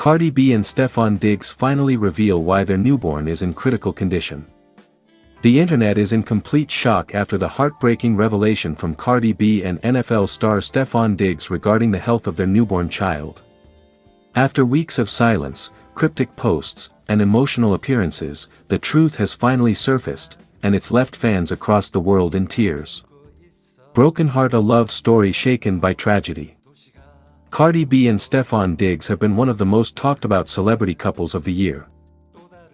Cardi B and Stefon Diggs finally reveal why their newborn is in critical condition. The internet is in complete shock after the heartbreaking revelation from Cardi B and NFL star Stefon Diggs regarding the health of their newborn child. After weeks of silence, cryptic posts, and emotional appearances, the truth has finally surfaced, and it's left fans across the world in tears. Broken Heart, a love story shaken by tragedy. Cardi B and Stefon Diggs have been one of the most talked about celebrity couples of the year.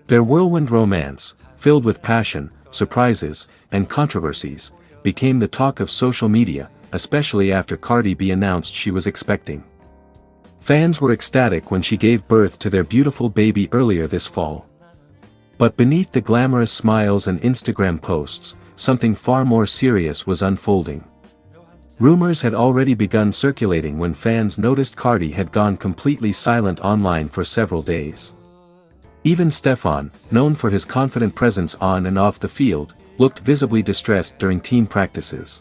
Their whirlwind romance, filled with passion, surprises, and controversies, became the talk of social media, especially after Cardi B announced she was expecting. Fans were ecstatic when she gave birth to their beautiful baby earlier this fall. But beneath the glamorous smiles and Instagram posts, something far more serious was unfolding. Rumors had already begun circulating when fans noticed Cardi had gone completely silent online for several days. Even Stefon, known for his confident presence on and off the field, looked visibly distressed during team practices.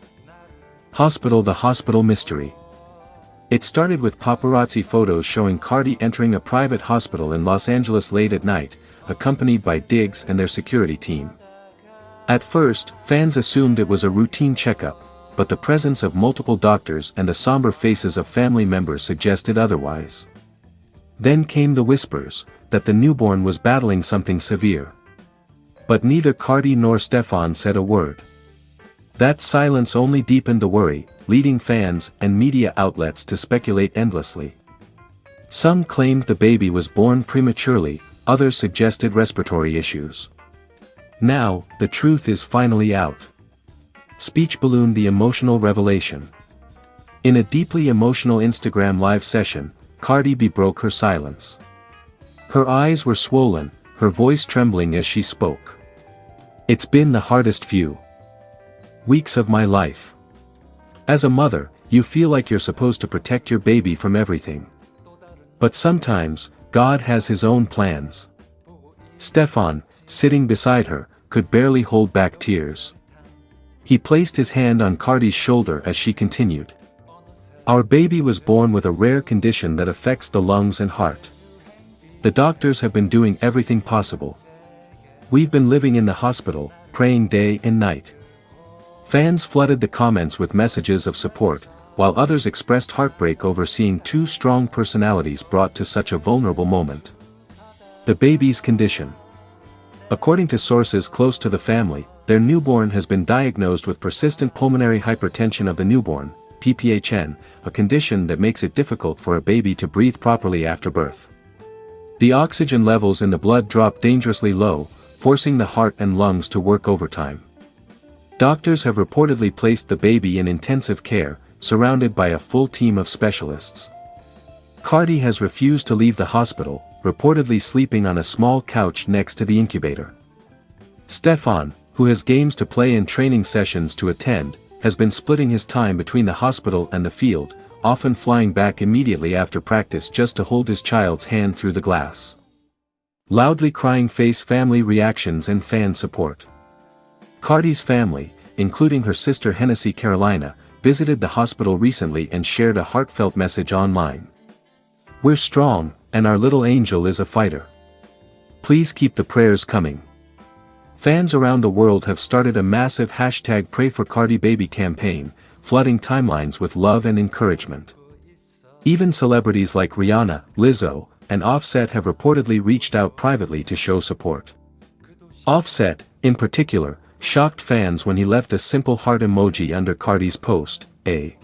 The hospital mystery. It started with paparazzi photos showing Cardi entering a private hospital in Los Angeles late at night, accompanied by Diggs and their security team. At first, fans assumed it was a routine checkup, but the presence of multiple doctors and the somber faces of family members suggested otherwise. Then came the whispers, that the newborn was battling something severe. But neither Cardi nor Stefon said a word. That silence only deepened the worry, leading fans and media outlets to speculate endlessly. Some claimed the baby was born prematurely, others suggested respiratory issues. Now, the truth is finally out. Speech balloon, the emotional revelation. In a deeply emotional Instagram live session, Cardi B broke her silence. Her eyes were swollen, her voice trembling as she spoke. "It's been the hardest few weeks of my life. As a mother, you feel like you're supposed to protect your baby from everything. But sometimes, God has his own plans." Stefon, sitting beside her, could barely hold back tears. He placed his hand on Cardi's shoulder as she continued. "Our baby was born with a rare condition that affects the lungs and heart. The doctors have been doing everything possible. We've been living in the hospital, praying day and night." Fans flooded the comments with messages of support, while others expressed heartbreak over seeing two strong personalities brought to such a vulnerable moment. The baby's condition. According to sources close to the family, their newborn has been diagnosed with persistent pulmonary hypertension of the newborn, PPHN, a condition that makes it difficult for a baby to breathe properly after birth. The oxygen levels in the blood drop dangerously low, forcing the heart and lungs to work overtime. Doctors have reportedly placed the baby in intensive care, surrounded by a full team of specialists. Cardi has refused to leave the hospital, reportedly sleeping on a small couch next to the incubator. Stefon, who has games to play and training sessions to attend, has been splitting his time between the hospital and the field, often flying back immediately after practice just to hold his child's hand through the glass. Loudly crying face, family reactions and fan support. Cardi's family, including her sister Hennessy Carolina, visited the hospital recently and shared a heartfelt message online. "We're strong, and our little angel is a fighter. Please keep the prayers coming." Fans around the world have started a massive #PrayForCardiBaby campaign, flooding timelines with love and encouragement. Even celebrities like Rihanna, Lizzo, and Offset have reportedly reached out privately to show support. Offset, in particular, shocked fans when he left a simple heart emoji under Cardi's post, a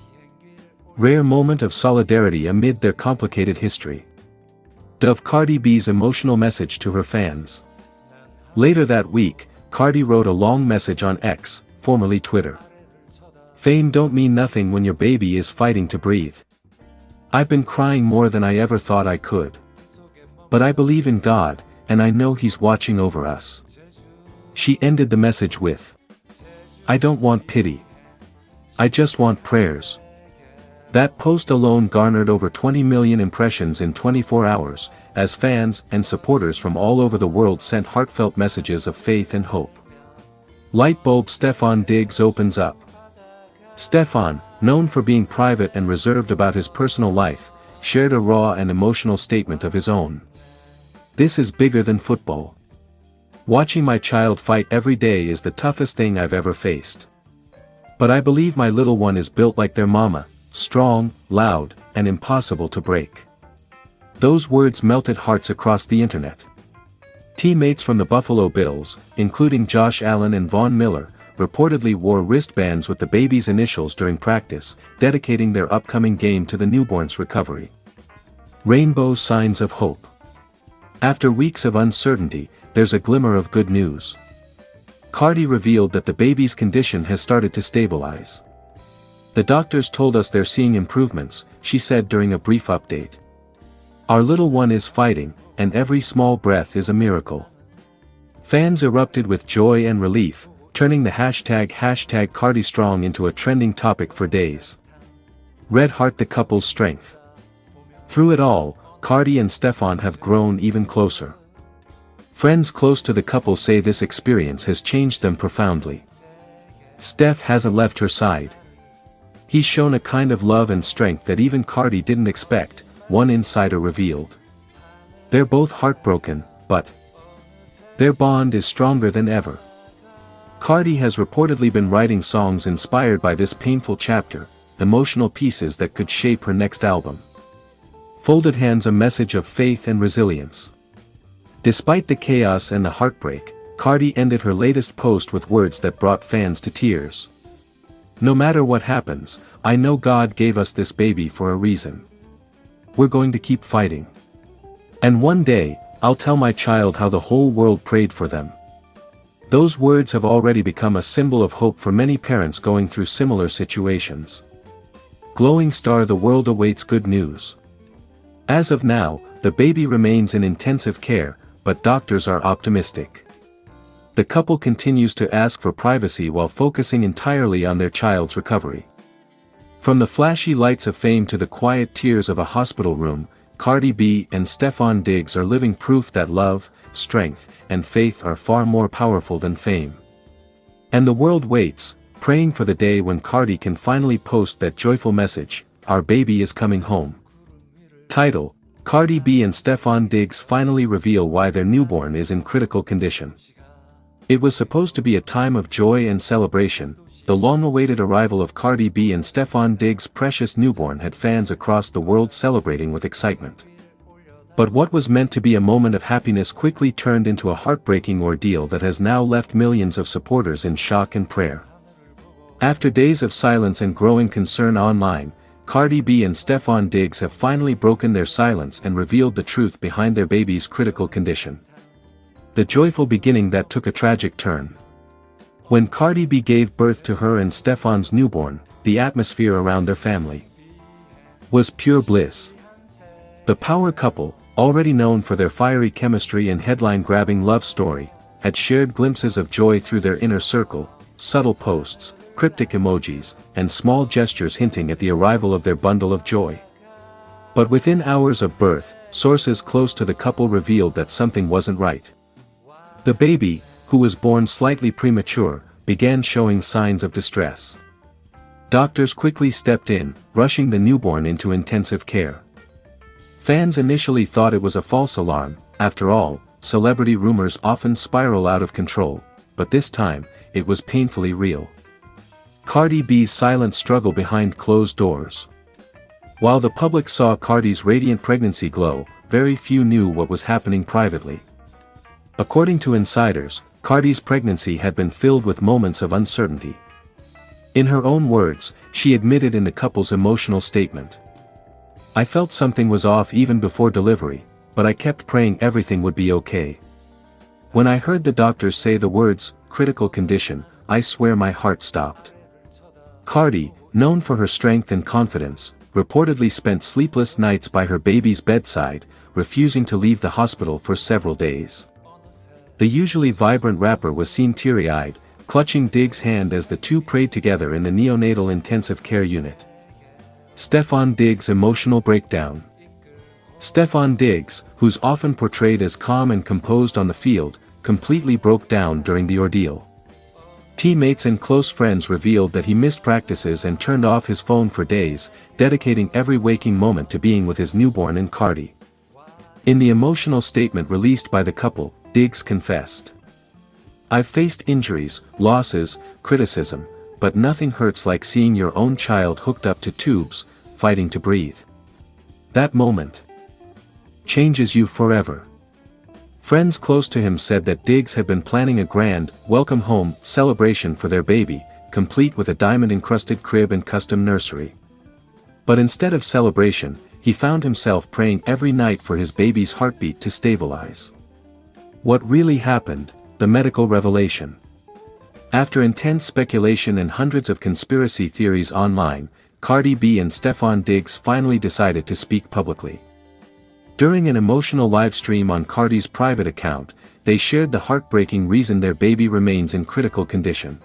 rare moment of solidarity amid their complicated history. Of Cardi B's emotional message to her fans. Later that week, Cardi wrote a long message on X, formerly Twitter. "Fame don't mean nothing when your baby is fighting to breathe. I've been crying more than I ever thought I could. But I believe in God, and I know He's watching over us." She ended the message with, "I don't want pity. I just want prayers." That post alone garnered over 20 million impressions in 24 hours, as fans and supporters from all over the world sent heartfelt messages of faith and hope. Lightbulb Stefon Diggs opens up. Stefon, known for being private and reserved about his personal life, shared a raw and emotional statement of his own. "This is bigger than football. Watching my child fight every day is the toughest thing I've ever faced. But I believe my little one is built like their mama, strong, loud, and impossible to break." Those words melted hearts across the internet. Teammates from the Buffalo Bills, including Josh Allen and Von Miller, reportedly wore wristbands with the baby's initials during practice, dedicating their upcoming game to the newborn's recovery. Rainbow signs of hope. After weeks of uncertainty, there's a glimmer of good news. Cardi revealed that the baby's condition has started to stabilize. "The doctors told us they're seeing improvements," she said during a brief update. "Our little one is fighting, and every small breath is a miracle." Fans erupted with joy and relief, turning the hashtag #CardiStrong into a trending topic for days. Red heart the couple's strength. Through it all, Cardi and Stefan have grown even closer. Friends close to the couple say this experience has changed them profoundly. Stef hasn't left her side. He's shown a kind of love and strength that even Cardi didn't expect, one insider revealed. They're both heartbroken, but their bond is stronger than ever. Cardi has reportedly been writing songs inspired by this painful chapter, emotional pieces that could shape her next album. Folded Hands, a message of faith and resilience. Despite the chaos and the heartbreak, Cardi ended her latest post with words that brought fans to tears. "No matter what happens, I know God gave us this baby for a reason. We're going to keep fighting. And one day, I'll tell my child how the whole world prayed for them." Those words have already become a symbol of hope for many parents going through similar situations. Glowing star, the world awaits good news. As of now, the baby remains in intensive care, but doctors are optimistic. The couple continues to ask for privacy while focusing entirely on their child's recovery. From the flashy lights of fame to the quiet tears of a hospital room, Cardi B and Stefan Diggs are living proof that love, strength, and faith are far more powerful than fame. And the world waits, praying for the day when Cardi can finally post that joyful message, "Our baby is coming home." Title: Cardi B and Stefan Diggs finally reveal why their newborn is in critical condition. It was supposed to be a time of joy and celebration. The long-awaited arrival of Cardi B and Stefan Diggs' precious newborn had fans across the world celebrating with excitement. But what was meant to be a moment of happiness quickly turned into a heartbreaking ordeal that has now left millions of supporters in shock and prayer. After days of silence and growing concern online, Cardi B and Stefan Diggs have finally broken their silence and revealed the truth behind their baby's critical condition. The joyful beginning that took a tragic turn. When Cardi B gave birth to her and Stefan's newborn, the atmosphere around their family was pure bliss. The power couple, already known for their fiery chemistry and headline-grabbing love story, had shared glimpses of joy through their inner circle, subtle posts, cryptic emojis, and small gestures hinting at the arrival of their bundle of joy. But within hours of birth, sources close to the couple revealed that something wasn't right. The baby, who was born slightly premature, began showing signs of distress. Doctors quickly stepped in, rushing the newborn into intensive care. Fans initially thought it was a false alarm. After all, celebrity rumors often spiral out of control, but this time, it was painfully real. Cardi B's silent struggle behind closed doors. While the public saw Cardi's radiant pregnancy glow, very few knew what was happening privately. According to insiders, Cardi's pregnancy had been filled with moments of uncertainty. In her own words, she admitted in the couple's emotional statement, "I felt something was off even before delivery, but I kept praying everything would be okay. When I heard the doctors say the words, 'critical condition,' I swear my heart stopped." Cardi, known for her strength and confidence, reportedly spent sleepless nights by her baby's bedside, refusing to leave the hospital for several days. The usually vibrant rapper was seen teary-eyed, clutching Diggs' hand as the two prayed together in the neonatal intensive care unit. Stefan Diggs' emotional breakdown. Stefan Diggs, who's often portrayed as calm and composed on the field, completely broke down during the ordeal. Teammates and close friends revealed that he missed practices and turned off his phone for days, dedicating every waking moment to being with his newborn and Cardi. In the emotional statement released by the couple, Diggs confessed, "I've faced injuries, losses, criticism, but nothing hurts like seeing your own child hooked up to tubes, fighting to breathe. That moment changes you forever." Friends close to him said that Diggs had been planning a grand, welcome home celebration for their baby, complete with a diamond-encrusted crib and custom nursery. But instead of celebration, he found himself praying every night for his baby's heartbeat to stabilize. What really happened? The medical revelation. After intense speculation and hundreds of conspiracy theories online, Cardi B and Stefon Diggs finally decided to speak publicly. During an emotional livestream on Cardi's private account, they shared the heartbreaking reason their baby remains in critical condition.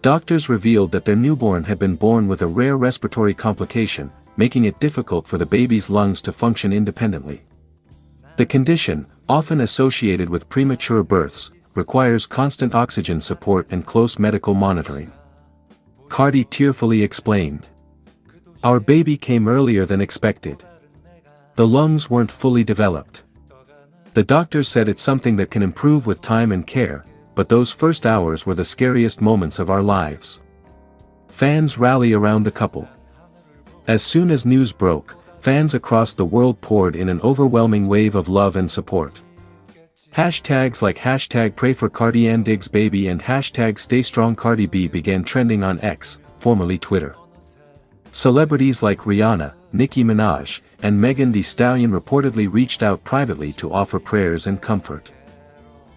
Doctors revealed that their newborn had been born with a rare respiratory complication, making it difficult for the baby's lungs to function independently. The condition, often associated with premature births, requires constant oxygen support and close medical monitoring. Cardi tearfully explained, "Our baby came earlier than expected. The lungs weren't fully developed. The doctors said it's something that can improve with time and care, but those first hours were the scariest moments of our lives." Fans rally around the couple. As soon as news broke, fans across the world poured in an overwhelming wave of love and support. Hashtags like #PrayForCardiandDiggsBaby and #StayStrongCardiB began trending on X, formerly Twitter. Celebrities like Rihanna, Nicki Minaj, and Megan Thee Stallion reportedly reached out privately to offer prayers and comfort.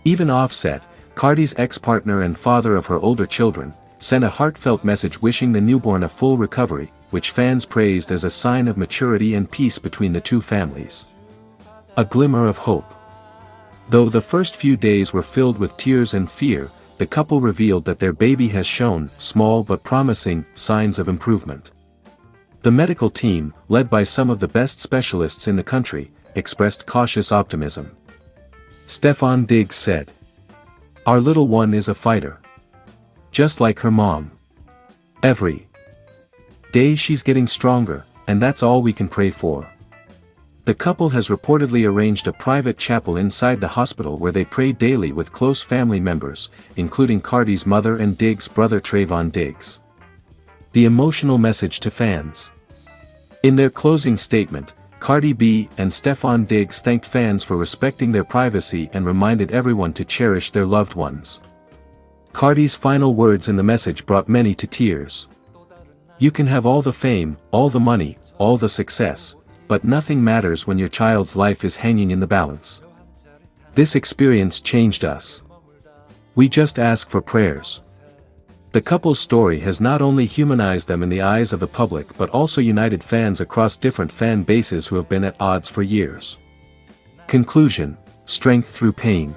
Even Offset, Cardi's ex-partner and father of her older children, sent a heartfelt message wishing the newborn a full recovery, which fans praised as a sign of maturity and peace between the two families. A glimmer of hope. Though the first few days were filled with tears and fear, the couple revealed that their baby has shown small but promising signs of improvement. The medical team, led by some of the best specialists in the country, expressed cautious optimism. Stefon Diggs said, "Our little one is a fighter. Just like her mom. Every day she's getting stronger, and that's all we can pray for." The couple has reportedly arranged a private chapel inside the hospital where they pray daily with close family members, including Cardi's mother and Diggs' brother Trayvon Diggs. The emotional message to fans. In their closing statement, Cardi B and Stefon Diggs thanked fans for respecting their privacy and reminded everyone to cherish their loved ones. Cardi's final words in the message brought many to tears. "You can have all the fame, all the money, all the success, but nothing matters when your child's life is hanging in the balance. This experience changed us. We just ask for prayers." The couple's story has not only humanized them in the eyes of the public but also united fans across different fan bases who have been at odds for years. Conclusion: strength through pain.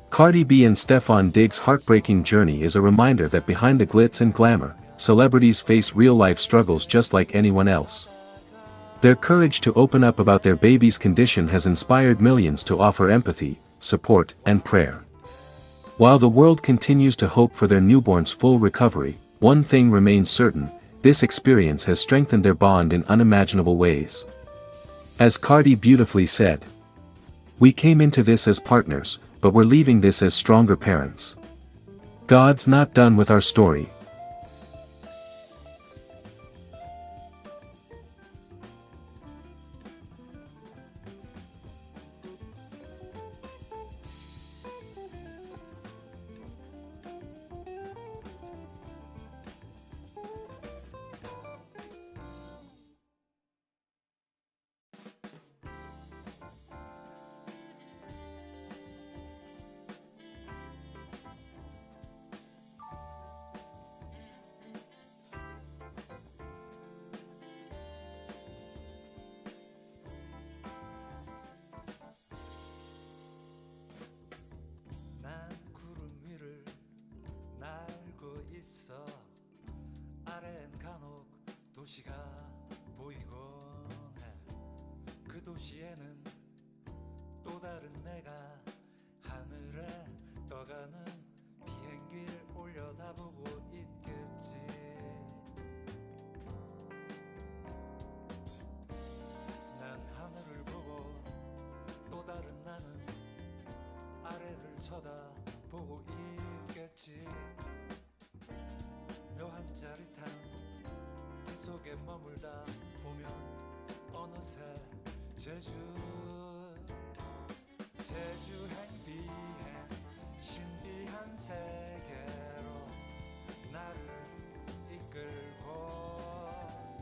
Cardi B and Stefon Diggs' heartbreaking journey is a reminder that behind the glitz and glamour, celebrities face real-life struggles just like anyone else. Their courage to open up about their baby's condition has inspired millions to offer empathy, support, and prayer. While the world continues to hope for their newborn's full recovery, one thing remains certain: this experience has strengthened their bond in unimaginable ways. As Cardi beautifully said, "We came into this as partners, but we're leaving this as stronger parents. God's not done with our story." 도시가 보이곤 해. 그 도시에는 또 다른 내가 하늘에 떠가는 비행기를 올려 쳐다보고 있겠지. 묘한 짜릿함 그 속에 머물다 보면 어느새 제주